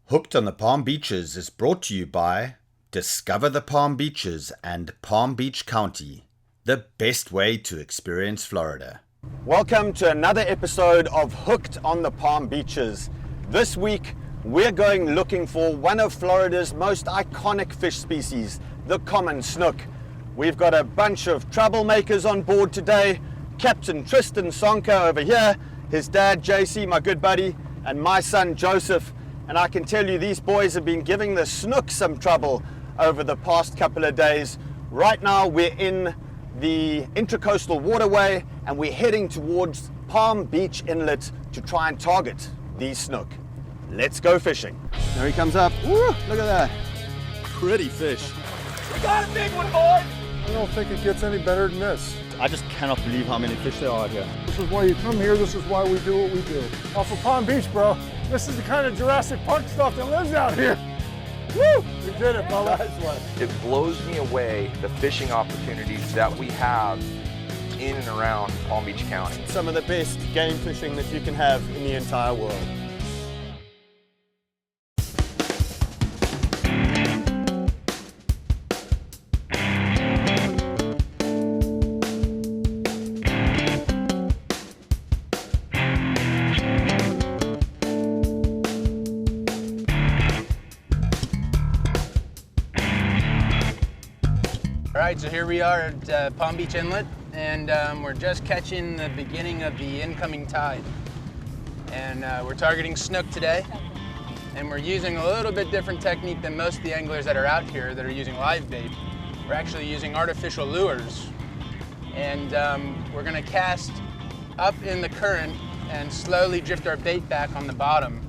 Hooked on the Palm Beaches is brought to you by Discover the Palm Beaches and Palm Beach County, the best way to experience Florida. Welcome to another episode of Hooked on the Palm Beaches. This week, we're going looking for one of Florida's most iconic fish species, the common snook. We've got a bunch of troublemakers on board today. Captain Tristan Sonka over here, his dad JC, my good buddy, and my son Joseph. And I can tell you these boys have been giving the snook some trouble over the past couple of days. Right now we're in the Intracoastal Waterway and we're heading towards Palm Beach Inlet to try and target these snook. Let's go fishing. There he comes up. Woo, look at that. Pretty fish. We got a big one, boy! I don't think it gets any better than this. I just cannot believe how many fish there are here. This is why you come here, this is why we do what we do. Off of Palm Beach, bro. This is the kind of Jurassic Park stuff that lives out here. Woo! We did it, brother. It blows me away the fishing opportunities that we have in and around Palm Beach County. Some of the best game fishing that you can have in the entire world. All right, so here we are at Palm Beach Inlet, and we're just catching the beginning of the incoming tide. And we're targeting snook today, and we're using a little bit different technique than most of the anglers that are out here that are using live bait. We're actually using artificial lures, and we're gonna cast up in the current and slowly drift our bait back on the bottom,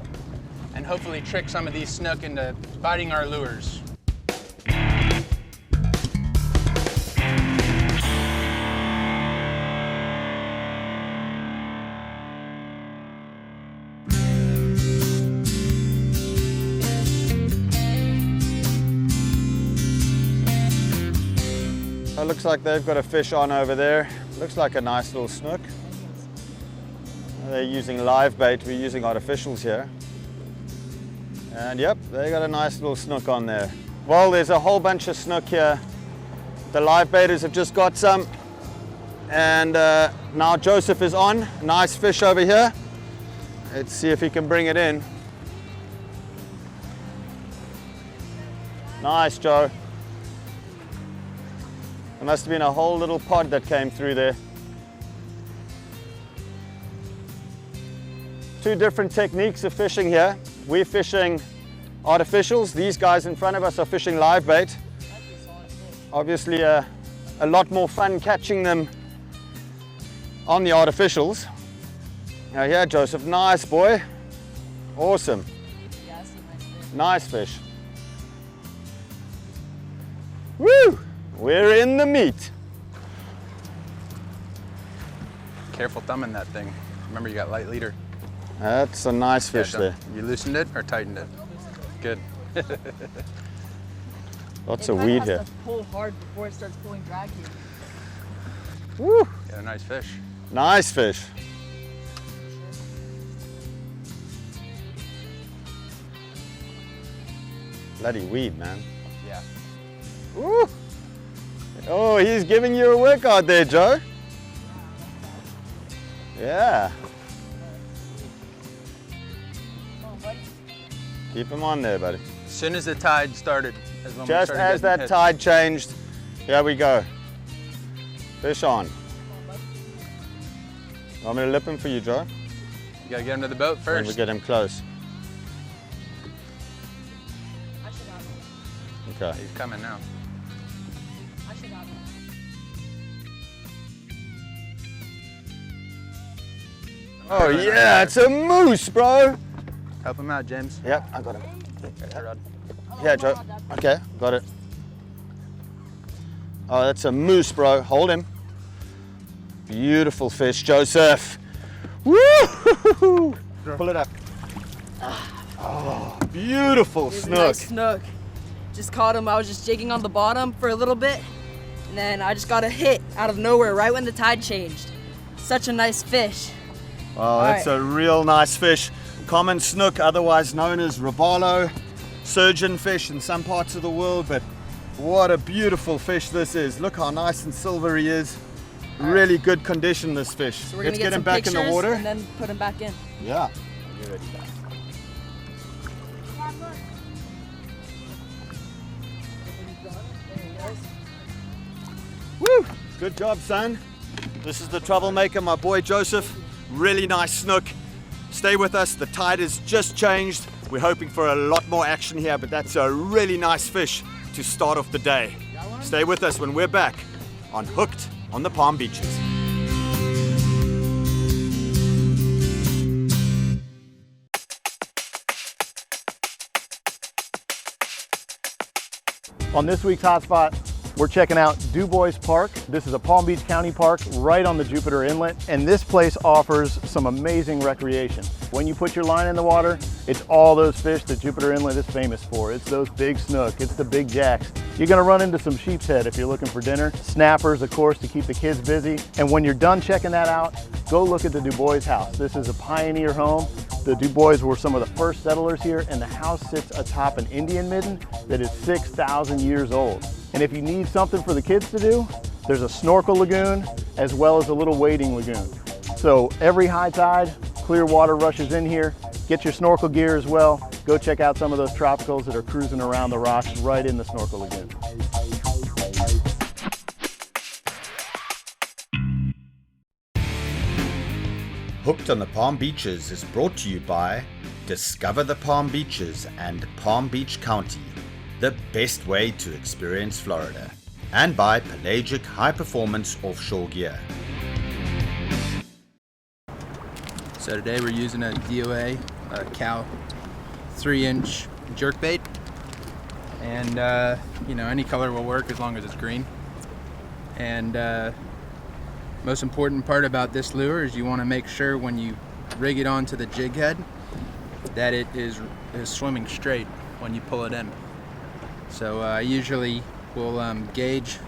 and hopefully trick some of these snook into biting our lures. It looks like they've got a fish on over there. Looks like a nice little snook. They're using live bait, we're using artificials here. And yep, they got a nice little snook on there. Well, there's a whole bunch of snook here. The live baiters have just got some. And now Joseph is on. Nice fish over here. Let's see if he can bring it in. Nice, Joe. There must have been a whole little pod that came through there. Two different techniques of fishing here. We're fishing artificials. These guys in front of us are fishing live bait. Obviously a lot more fun catching them on the artificials. Now here, Joseph, nice boy. Awesome. Nice fish. Woo! We're in the meat. Careful thumbing that thing. Remember, you got light leader. That's a nice fish there. You loosened it or tightened it? Good. Lots of weed here. It has to pull hard before it starts pulling drag here. Woo! Got a nice fish. Nice fish. Bloody weed, man. Yeah. Woo! Oh, he's giving you a workout there, Joe. Yeah. Keep him on there, buddy. As soon as the tide started. Just as that tide changed, here we go. Fish on. Want me to lip him for you, Joe? You gotta get him to the boat first. When we get him close. Okay. He's coming now. Oh yeah, it's a moose, bro. Help him out, James. Yep, I got him. Got your rod. Yeah, Joe. Okay, got it. Oh, that's a moose, bro. Hold him. Beautiful fish, Joseph. Woo! Pull it up. Oh, beautiful snook. Nice snook. Just caught him. I was just jigging on the bottom for a little bit, and then I just got a hit out of nowhere right when the tide changed. Such a nice fish. Wow, that's a real nice fish. Common snook, otherwise known as robalo, surgeonfish in some parts of the world, but what a beautiful fish this is. Look how nice and silvery he is. Really good condition, this fish. So we're Let's gonna get him some back in the water. and then put him back in. Yeah. Woo! Good job, son. This is the troublemaker, my boy Joseph. Really nice snook. Stay with us. The tide has just changed. We're hoping for a lot more action here, but that's a really nice fish to start off the day. Stay with us when we're back on Hooked on the Palm Beaches. On this week's hotspot, we're checking out Bois Park. This is a Palm Beach County park right on the Jupiter Inlet, and this place offers some amazing recreation. When you put your line in the water, it's all those fish that Jupiter Inlet is famous for. It's those big snook, it's the big jacks. You're gonna run into some sheep's head if you're looking for dinner, snappers, of course, to keep the kids busy. And when you're done checking that out, go look at the Du Bois house. This is a pioneer home. The Du Bois were some of the first settlers here, and the house sits atop an Indian midden that is 6,000 years old. And if you need something for the kids to do, there's a snorkel lagoon as well as a little wading lagoon. So every high tide, clear water rushes in here. Get your snorkel gear as well. Go check out some of those tropicals that are cruising around the rocks right in the snorkel lagoon. Hooked on the Palm Beaches is brought to you by Discover the Palm Beaches and Palm Beach County, the best way to experience Florida, and by Pelagic High Performance Offshore Gear. So today we're using a DOA Cal 3-inch jerkbait, and you know, any color will work as long as it's green. And most important part about this lure is you want to make sure when you rig it onto the jig head that it is swimming straight when you pull it in. So I usually will gauge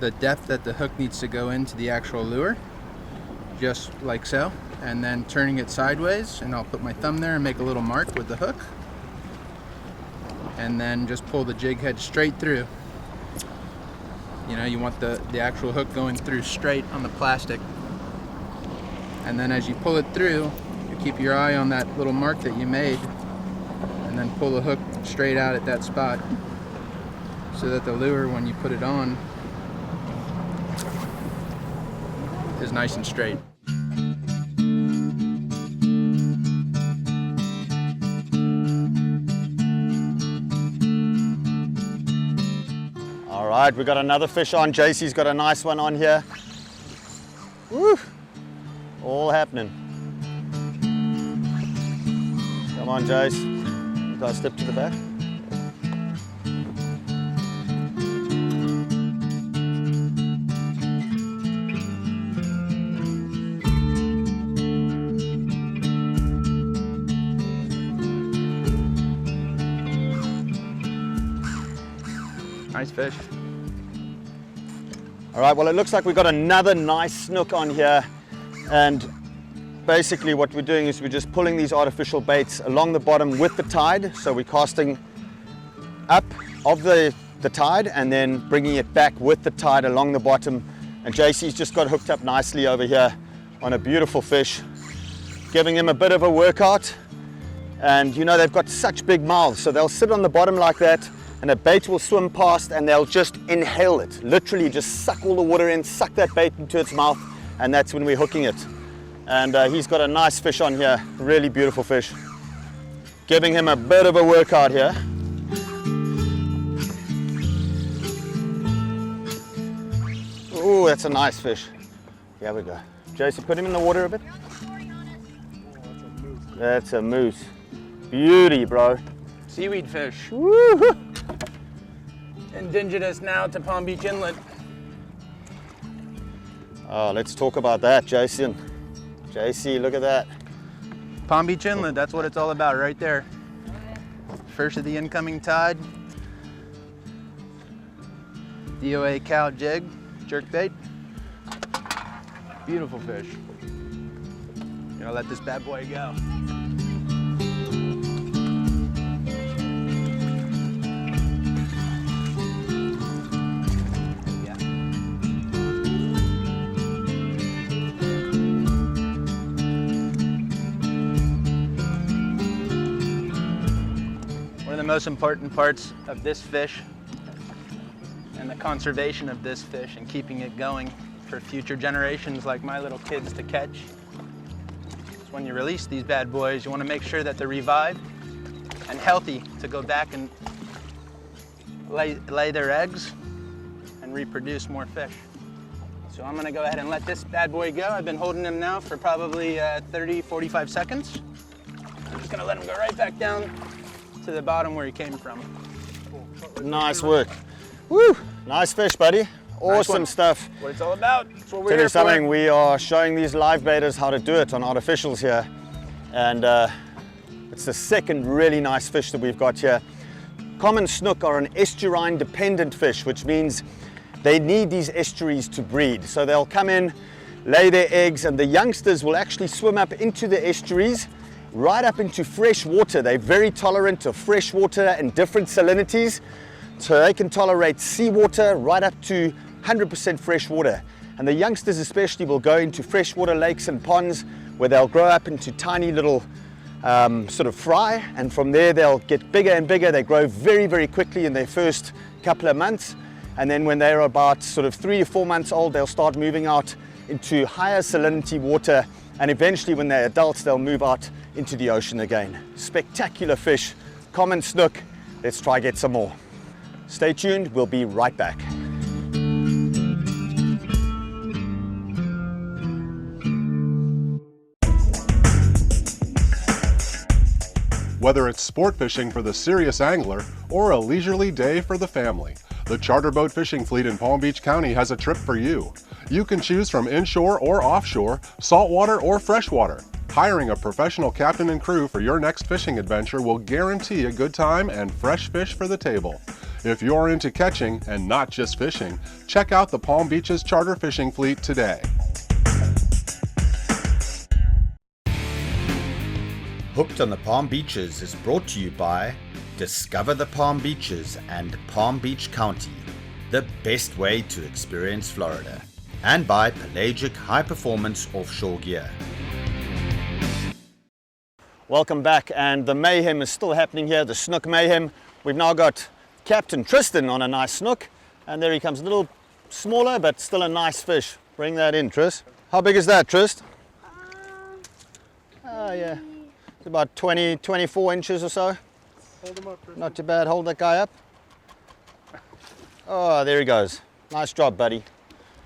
the depth that the hook needs to go into the actual lure, just like so, and then turning it sideways, and I'll put my thumb there and make a little mark with the hook, and then just pull the jig head straight through. You know, you want the actual hook going through straight on the plastic. And then as you pull it through, you keep your eye on that little mark that you made, and then pull the hook straight out at that spot so that the lure, when you put it on, is nice and straight. All right, we got another fish on. JC's got a nice one on here. Woo! All happening. Come on, Jace. You guys step to the back. Nice fish. All right, well, it looks like we've got another nice snook on here. And basically what we're doing is we're just pulling these artificial baits along the bottom with the tide. So we're casting up of the tide and then bringing it back with the tide along the bottom. And JC's just got hooked up nicely over here on a beautiful fish, giving him a bit of a workout. And you know, they've got such big mouths, so they'll sit on the bottom like that, and a bait will swim past and they'll just inhale it, literally just suck all the water in, suck that bait into its mouth, and that's when we're hooking it. And he's got a nice fish on here, really beautiful fish, giving him a bit of a workout here. Ooh, that's a nice fish. Here we go. Jason, put him in the water a bit. That's a moose. Beauty, bro. Seaweed fish. Woo-hoo. Indigenous now to Palm Beach Inlet. Oh, let's talk about that, Jason. JC, look at that. Palm Beach Inlet, that's what it's all about right there. First of the incoming tide. DOA cow jig, jerkbait. Beautiful fish. Gonna let this bad boy go. of the most important parts of this fish and the conservation of this fish and keeping it going for future generations like my little kids to catch. So when you release these bad boys, you want to make sure that they're revived and healthy to go back and lay their eggs and reproduce more fish. So I'm gonna go ahead and let this bad boy go. I've been holding him now for probably 30, 45 seconds. I'm just gonna let him go right back down to the bottom where he came from. Nice work. Woo! Nice fish, buddy. Awesome stuff. What it's all about. That's what we're Tell here you something, for. we are showing these live baiters how to do it on artificials here. And it's the second really nice fish that we've got here. Common snook are an estuarine dependent fish, which means they need these estuaries to breed. So they'll come in, lay their eggs, and the youngsters will actually swim up into the estuaries, right up into fresh water. They're very tolerant of fresh water and different salinities. So they can tolerate seawater right up to 100% fresh water. And the youngsters especially will go into freshwater lakes and ponds where they'll grow up into tiny little sort of fry, and from there they'll get bigger and bigger. They grow very, very quickly in their first couple of months, and then when they're about sort of 3 to 4 months old, they'll start moving out into higher salinity water, and eventually when they're adults they'll move out into the ocean again. Spectacular fish, common snook. Let's try get some more. Stay tuned, we'll be right back. Whether it's sport fishing for the serious angler or a leisurely day for the family, the charter boat fishing fleet in Palm Beach County has a trip for you. You can choose from inshore or offshore, saltwater or freshwater. Hiring a professional captain and crew for your next fishing adventure will guarantee a good time and fresh fish for the table. If you're into catching and not just fishing, check out the Palm Beach's charter fishing fleet today. Hooked on the Palm Beaches is brought to you by Discover the Palm Beaches and Palm Beach County, the best way to experience Florida, and by Pelagic High Performance Offshore Gear. Welcome back, and the mayhem is still happening here, the snook mayhem. We've now got Captain Tristan on a nice snook, and there he comes, a little smaller but still a nice fish. Bring that in, Tris. How big is that, Trist? Oh yeah, it's about 20, 24 inches or so. Hold him up, Tristan. Not too bad, hold that guy up. Oh, there he goes. Nice job, buddy.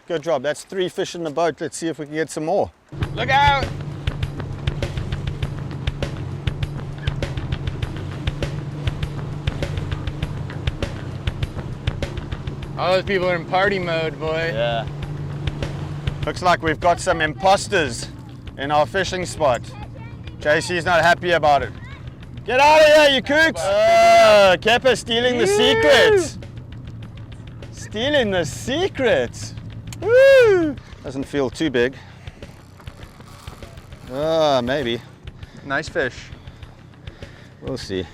Good job, that's 3 fish in the boat. Let's see if we can get some more. Look out! All those people are in party mode, boy. Yeah. Looks like we've got some imposters in our fishing spot. JC's not happy about it. Get out of here, you kooks! Oh, Kepper stealing the secrets. Stealing the secrets. Woo! Doesn't feel too big. Maybe. Nice fish. We'll see.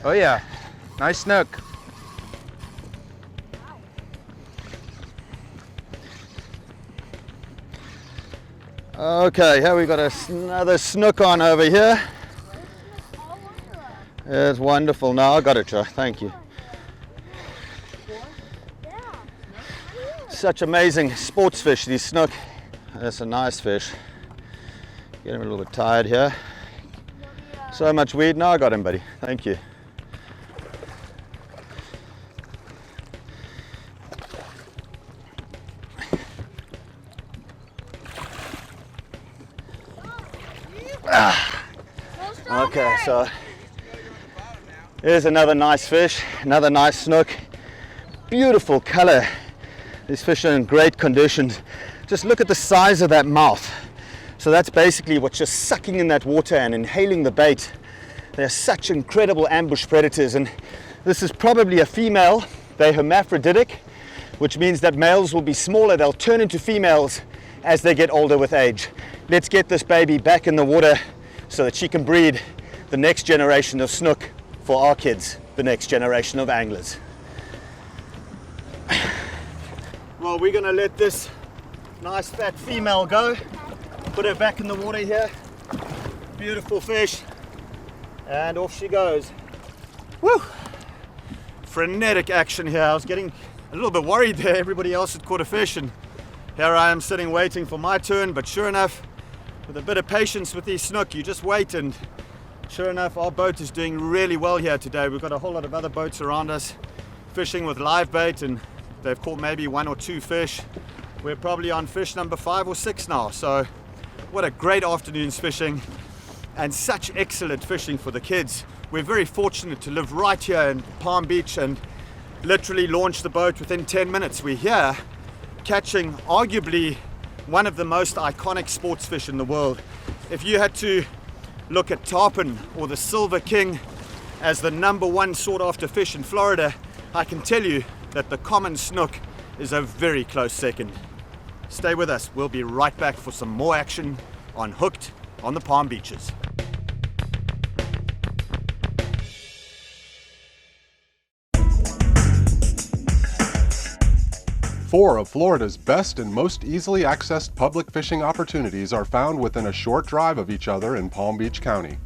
Oh yeah, nice snook. Okay, here we got another snook on over here. It's wonderful. No, I got it, Joe. Thank you. Such amazing sports fish, these snook. That's a nice fish. Get him a little bit tired here. So much weed. No, I got him, buddy. Thank you. Okay, so here's another nice fish, another nice snook. Beautiful color. These fish are in great condition. Just look at the size of that mouth. So that's basically what's just sucking in that water and inhaling the bait. They're such incredible ambush predators, and this is probably a female. They're hermaphroditic, which means that males will be smaller. They'll turn into females as they get older with age. Let's get this baby back in the water so that she can breed the next generation of snook for our kids, the next generation of anglers. Well, we're gonna let this nice fat female go. Put her back in the water here. beautiful fish. And off she goes. Woo! Frenetic action here. I was getting a little bit worried there. Everybody else had caught a fish, and here I am sitting waiting for my turn. But sure enough, with a bit of patience with these snook, you just wait, and sure enough, our boat is doing really well here today. We've got a whole lot of other boats around us fishing with live bait, and they've caught maybe 1 or 2 fish. We're probably on fish number 5 or 6 now. So what a great afternoon's fishing, and such excellent fishing for the kids. We're very fortunate to live right here in Palm Beach and literally launch the boat within 10 minutes. We're here catching arguably one of the most iconic sports fish in the world. If you had to look at tarpon or the silver king as the #1 sought after fish in Florida, I can tell you that the common snook is a very close second. Stay with us. We'll be right back for some more action on Hooked on the Palm Beaches. 4 of Florida's best and most easily accessed public fishing opportunities are found within a short drive of each other in Palm Beach County.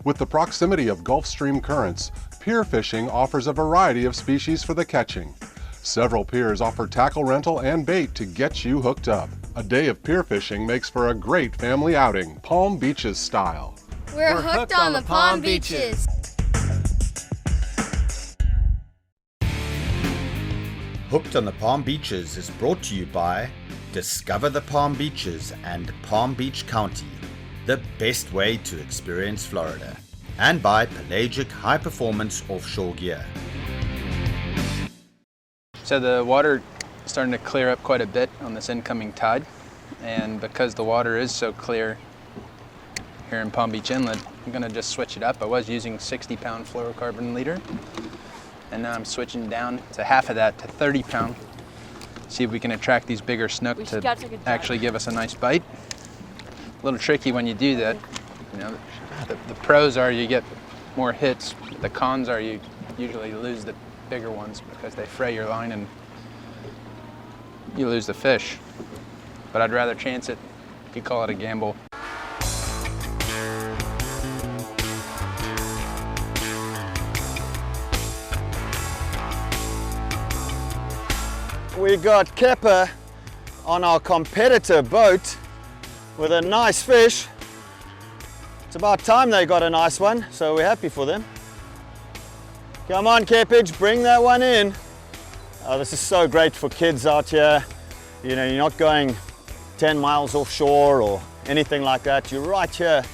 With the proximity of Gulf Stream currents, pier fishing offers a variety of species for the catching. Several piers offer tackle rental and bait to get you hooked up. A day of pier fishing makes for a great family outing, Palm Beaches style. We're hooked on the Palm Beaches. Hooked on the Palm Beaches is brought to you by Discover the Palm Beaches and Palm Beach County, the best way to experience Florida, and by Pelagic High Performance Offshore Gear. So the water is starting to clear up quite a bit on this incoming tide, and because the water is so clear here in Palm Beach Inlet, I'm going to just switch it up. I was using 60-pound fluorocarbon leader, and now I'm switching down to half of that to 30-pound. See if we can attract these bigger snook to actually give us a nice bite. A little tricky when you do that. You know, the pros are you get more hits. The cons are you usually lose the bigger ones because they fray your line and you lose the fish. But I'd rather chance it. You could call it a gamble. We got Kepper on our competitor boat with a nice fish. It's about time they got a nice one, so we're happy for them. Come on, Keppage, bring that one in. Oh, this is so great for kids out here. You know, you're not going 10 miles offshore or anything like that. You're right here,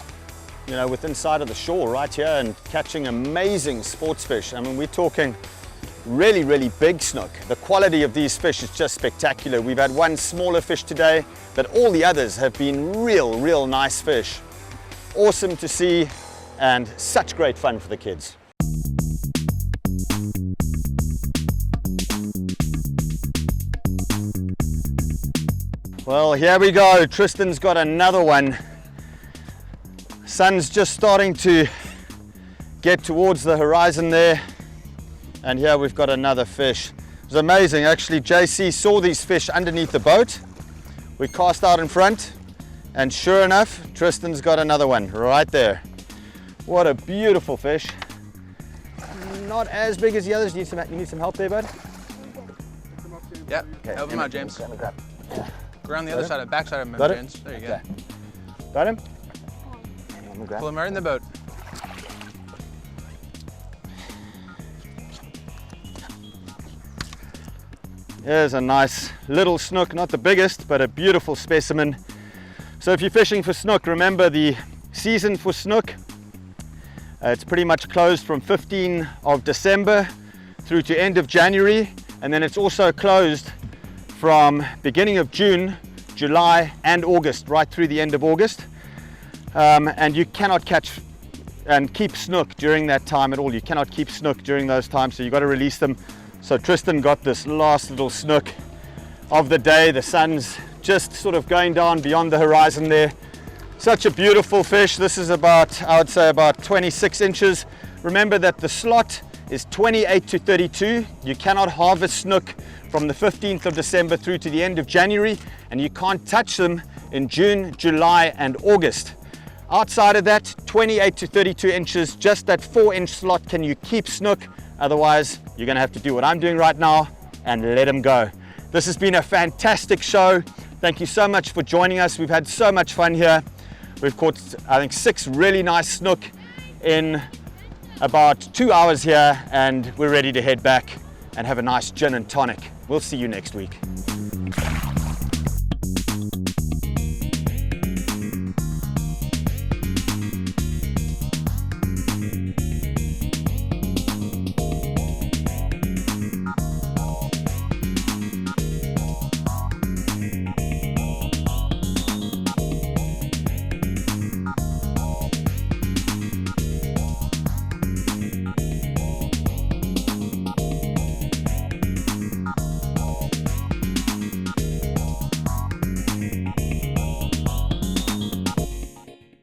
you know, within sight of the shore, right here, and catching amazing sports fish. I mean, we're talking really, really big snook. The quality of these fish is just spectacular. We've had one smaller fish today, but all the others have been real nice fish. Awesome to see, and such great fun for the kids. Well, here we go. Tristan's got another one. Sun's just starting to get towards the horizon there. And here we've got another fish. It was amazing, actually. JC saw these fish underneath the boat. We cast out in front, and sure enough, Tristan's got another one right there. What a beautiful fish. Not as big as the others. You need some help there, bud? Yep, Okay, help him out, James. Yeah. Go around the other side, back side of him, Got it? James. There you Okay. Got him? go. Pull him right in the boat. Here's a nice little snook, not the biggest, but a beautiful specimen. So if you're fishing for snook, remember the season for snook, it's pretty much closed from 15 of December through to end of January, and then it's also closed from beginning of June, July and August, right through the end of August. And you cannot catch and keep snook during that time at all. You cannot keep snook during those times, so you've got to release them. So Tristan got this last little snook of the day. The sun's just sort of going down beyond the horizon there. Such a beautiful fish. This is about, I would say, about 26 inches. Remember that the slot is 28 to 32. You cannot harvest snook from the 15th of December through to the end of January, and you can't touch them in June, July and August. Outside of that, 28 to 32 inches, just that 4-inch slot can you keep snook. Otherwise, you're gonna have to do what I'm doing right now and let them go. This has been a fantastic show. Thank you so much for joining us. We've had so much fun here. We've caught, I think, 6 really nice snook in about 2 hours here, and we're ready to head back and have a nice gin and tonic. We'll see you next week.